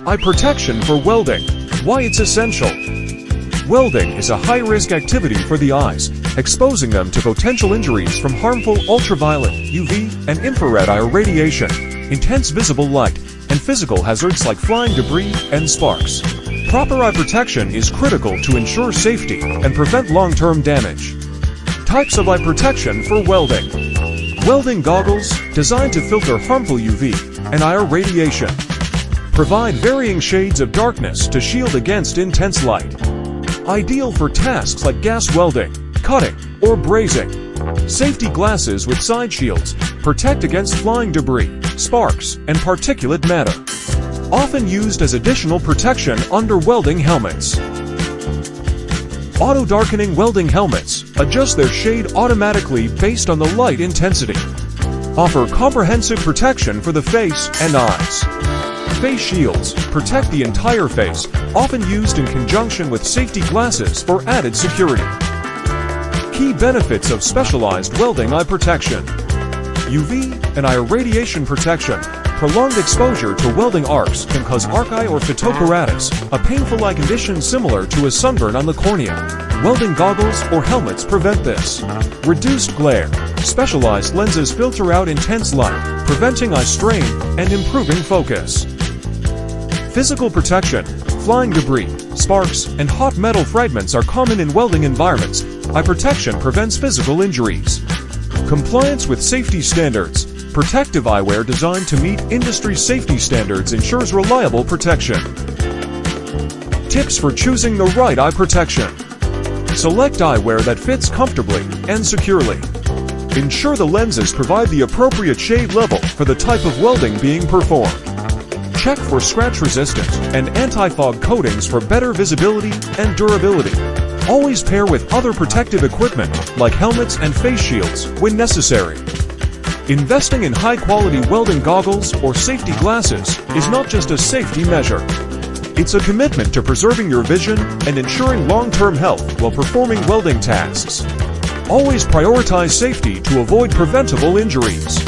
Eye protection for welding. Why it's essential. Welding is a high-risk activity for the eyes, exposing them to potential injuries from harmful ultraviolet, UV, and infrared radiation, intense visible light, and physical hazards like flying debris and sparks. Proper eye protection is critical to ensure safety and prevent long-term damage. Types of eye protection for welding. Welding goggles, designed to filter harmful UV and IR radiation. Provide varying shades of darkness to shield against intense light. Ideal for tasks like gas welding, cutting, or brazing. Safety glasses with side shields protect against flying debris, sparks, and particulate matter. Often used as additional protection under welding helmets. Auto-Darkening Welding Helmets adjust their shade automatically based on the light intensity. Offer comprehensive protection for the face and eyes. Face shields protect the entire face, often used in conjunction with safety glasses for added security. Key benefits of specialized welding eye protection. UV and IR radiation protection. Prolonged exposure to welding arcs can cause arc eye or photokeratitis, a painful eye condition similar to a sunburn on the cornea. Welding goggles or helmets prevent this. Reduced glare. Specialized lenses filter out intense light, preventing eye strain and improving focus. Physical protection. Flying debris, sparks, and hot metal fragments are common in welding environments. Eye protection prevents physical injuries. Compliance with safety standards. Protective eyewear designed to meet industry safety standards ensures reliable protection. Tips for choosing the right eye protection. Select eyewear that fits comfortably and securely. Ensure the lenses provide the appropriate shade level for the type of welding being performed. Check for scratch-resistant and anti-fog coatings for better visibility and durability. Always pair with other protective equipment like helmets and face shields when necessary. Investing in high-quality welding goggles or safety glasses is not just a safety measure. It's a commitment to preserving your vision and ensuring long-term health while performing welding tasks. Always prioritize safety to avoid preventable injuries.